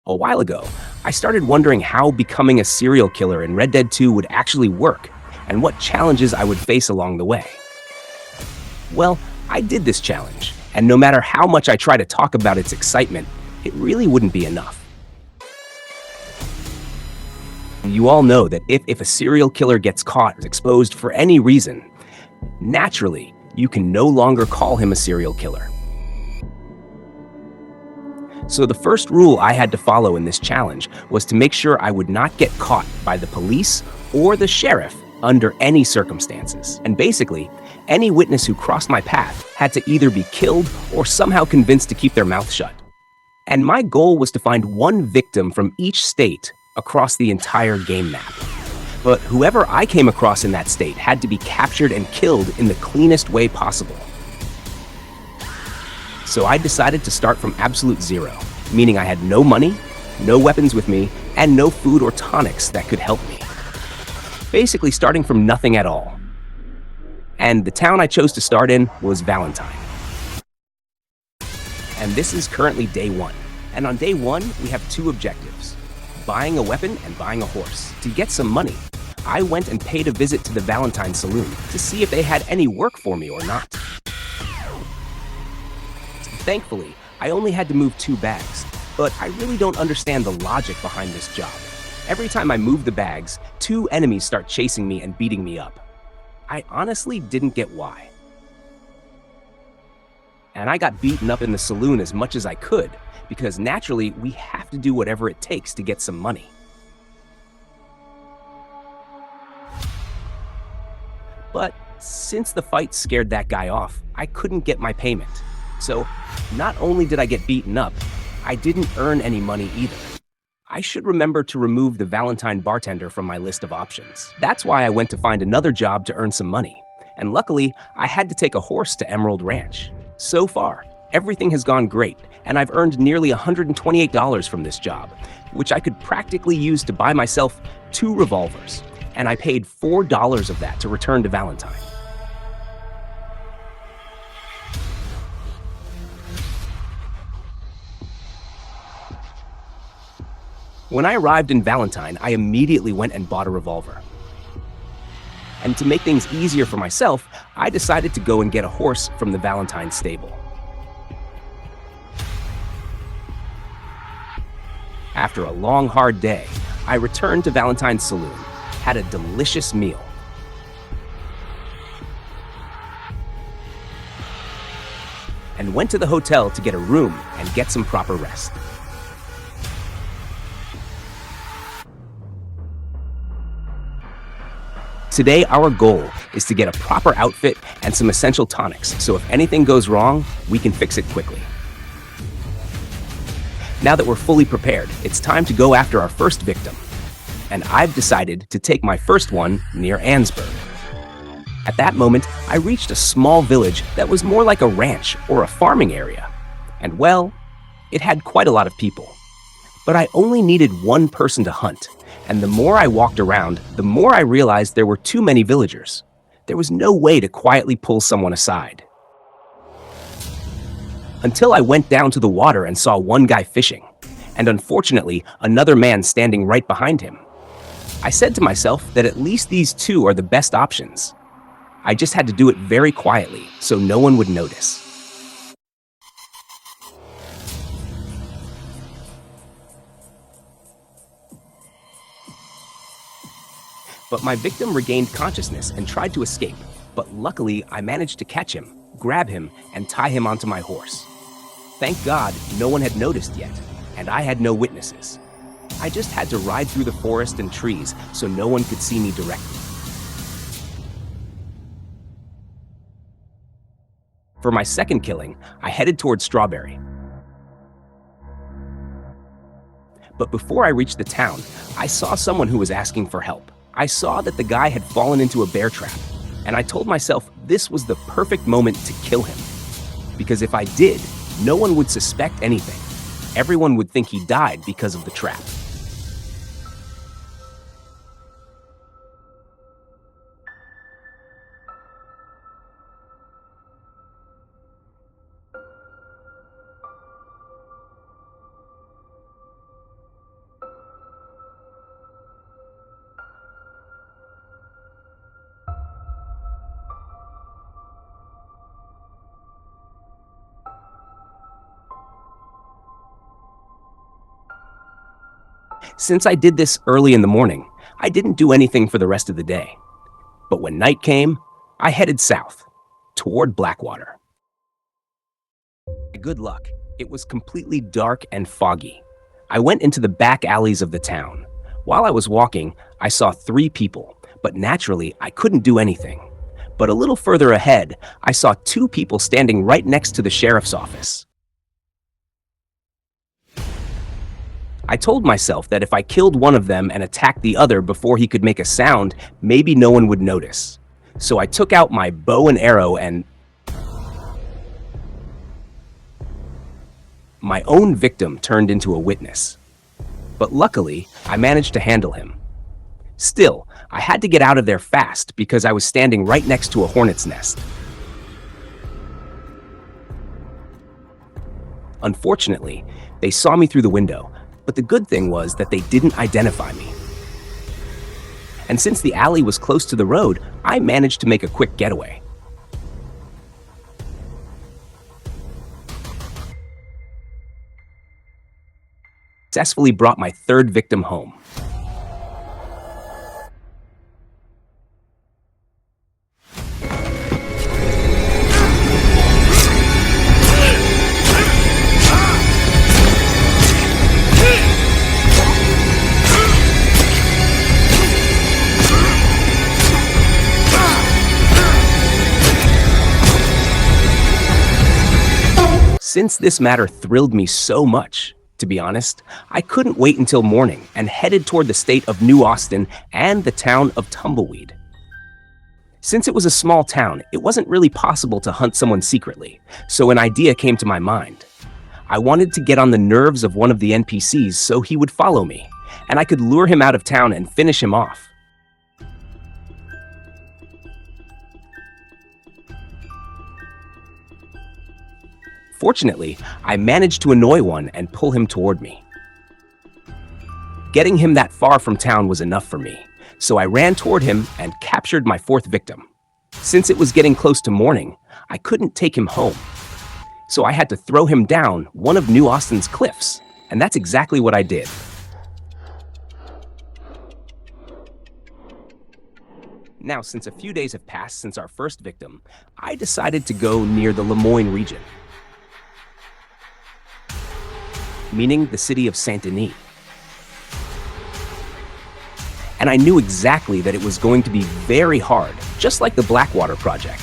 A while ago, I started wondering how becoming a serial killer in Red Dead 2 would actually work and what challenges I would face along the way. Well, I did this challenge, and no matter how much I try to talk about its excitement, it really wouldn't be enough. You all know that if a serial killer gets caught exposed for any reason, naturally, you can no longer call him a serial killer. So the first rule I had to follow in this challenge was to make sure I would not get caught by the police or the sheriff under any circumstances. And basically, any witness who crossed my path had to either be killed or somehow convinced to keep their mouth shut. And my goal was to find one victim from each state across the entire game map. But whoever I came across in that state had to be captured and killed in the cleanest way possible. So I decided to start from absolute zero, meaning I had no money, no weapons with me, and no food or tonics that could help me. Basically starting from nothing at all. And the town I chose to start in was Valentine. And this is currently day one. And on day one, we have two objectives: buying a weapon and buying a horse. To get some money, I went and paid a visit to the Valentine saloon to see if they had any work for me or not. Thankfully, I only had to move 2 bags, but I really don't understand the logic behind this job. Every time I move the bags, 2 enemies start chasing me and beating me up. I honestly didn't get why. And I got beaten up in the saloon as much as I could, because naturally, we have to do whatever it takes to get some money. But since the fight scared that guy off, I couldn't get my payment. So not only did I get beaten up, I didn't earn any money either. I should remember to remove the Valentine bartender from my list of options. That's why I went to find another job to earn some money. And luckily, I had to take a horse to Emerald Ranch. So far, everything has gone great, and I've earned nearly $128 from this job, which I could practically use to buy myself 2 revolvers. And I paid $4 of that to return to Valentine. When I arrived in Valentine, I immediately went and bought a revolver. And to make things easier for myself, I decided to go and get a horse from the Valentine stable. After a long, hard day, I returned to Valentine's saloon, had a delicious meal, and went to the hotel to get a room and get some proper rest. Today, our goal is to get a proper outfit and some essential tonics, so if anything goes wrong, we can fix it quickly. Now that we're fully prepared, it's time to go after our first victim. And I've decided to take my first one near Ansburg. At that moment, I reached a small village that was more like a ranch or a farming area. And well, it had quite a lot of people. But I only needed one person to hunt. And the more I walked around, the more I realized there were too many villagers. There was no way to quietly pull someone aside. Until I went down to the water and saw one guy fishing, and unfortunately, another man standing right behind him. I said to myself that at least these 2 are the best options. I just had to do it very quietly, so no one would notice. But my victim regained consciousness and tried to escape, but luckily I managed to catch him, grab him, and tie him onto my horse. Thank God no one had noticed yet, and I had no witnesses. I just had to ride through the forest and trees so no one could see me directly. For my second killing, I headed towards Strawberry. But before I reached the town, I saw someone who was asking for help. I saw that the guy had fallen into a bear trap, and I told myself this was the perfect moment to kill him. Because if I did, no one would suspect anything. Everyone would think he died because of the trap. Since I did this early in the morning, I didn't do anything for the rest of the day. But when night came, I headed south, toward Blackwater. Good luck, it was completely dark and foggy. I went into the back alleys of the town. While I was walking, I saw 3 people, but naturally, I couldn't do anything. But a little further ahead, I saw 2 people standing right next to the sheriff's office. I told myself that if I killed one of them and attacked the other before he could make a sound, maybe no one would notice. So I took out my bow and arrow and my own victim turned into a witness. But luckily, I managed to handle him. Still, I had to get out of there fast because I was standing right next to a hornet's nest. Unfortunately, they saw me through the window, but the good thing was that they didn't identify me. And since the alley was close to the road, I managed to make a quick getaway. Successfully brought my 3rd victim home. Since this matter thrilled me so much, to be honest, I couldn't wait until morning and headed toward the state of New Austin and the town of Tumbleweed. Since it was a small town, it wasn't really possible to hunt someone secretly, so an idea came to my mind. I wanted to get on the nerves of one of the NPCs so he would follow me, and I could lure him out of town and finish him off. Fortunately, I managed to annoy one and pull him toward me. Getting him that far from town was enough for me, so I ran toward him and captured my 4th victim. Since it was getting close to morning, I couldn't take him home. So I had to throw him down one of New Austin's cliffs, and that's exactly what I did. Now, since a few days have passed since our first victim, I decided to go near the Lemoyne region, meaning the city of Saint Denis. And I knew exactly that it was going to be very hard, just like the Blackwater project,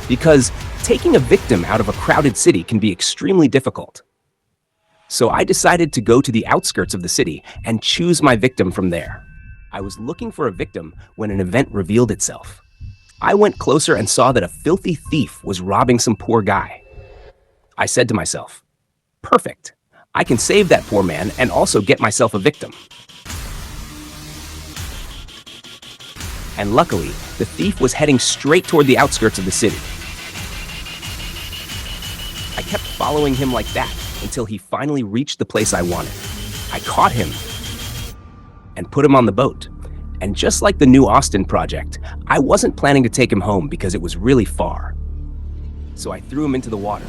because taking a victim out of a crowded city can be extremely difficult. So I decided to go to the outskirts of the city and choose my victim from there. I was looking for a victim when an event revealed itself. I went closer and saw that a filthy thief was robbing some poor guy. I said to myself, perfect. I can save that poor man and also get myself a victim. And luckily, the thief was heading straight toward the outskirts of the city. I kept following him like that until he finally reached the place I wanted. I caught him and put him on the boat. And just like the New Austin project, I wasn't planning to take him home because it was really far. So I threw him into the water.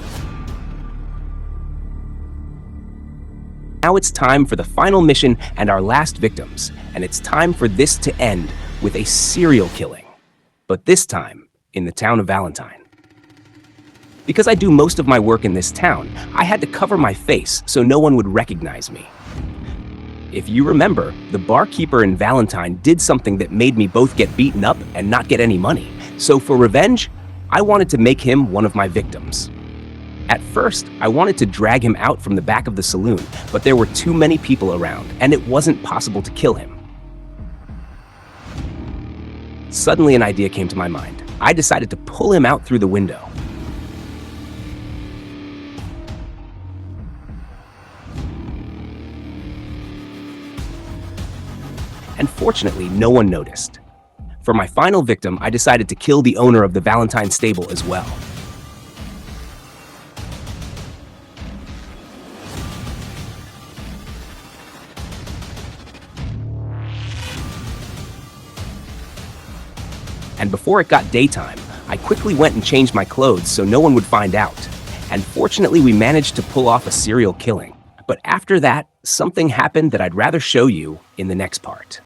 Now it's time for the final mission and our last victims, and it's time for this to end with a serial killing, but this time in the town of Valentine. Because I do most of my work in this town, I had to cover my face so no one would recognize me. If you remember, the barkeeper in Valentine did something that made me both get beaten up and not get any money, so for revenge, I wanted to make him one of my victims. At first, I wanted to drag him out from the back of the saloon, but there were too many people around, and it wasn't possible to kill him. Suddenly, an idea came to my mind. I decided to pull him out through the window. And fortunately, no one noticed. For my final victim, I decided to kill the owner of the Valentine stable as well. And before it got daytime, I quickly went and changed my clothes so no one would find out. And fortunately, we managed to pull off a serial killing. But after that, something happened that I'd rather show you in the next part.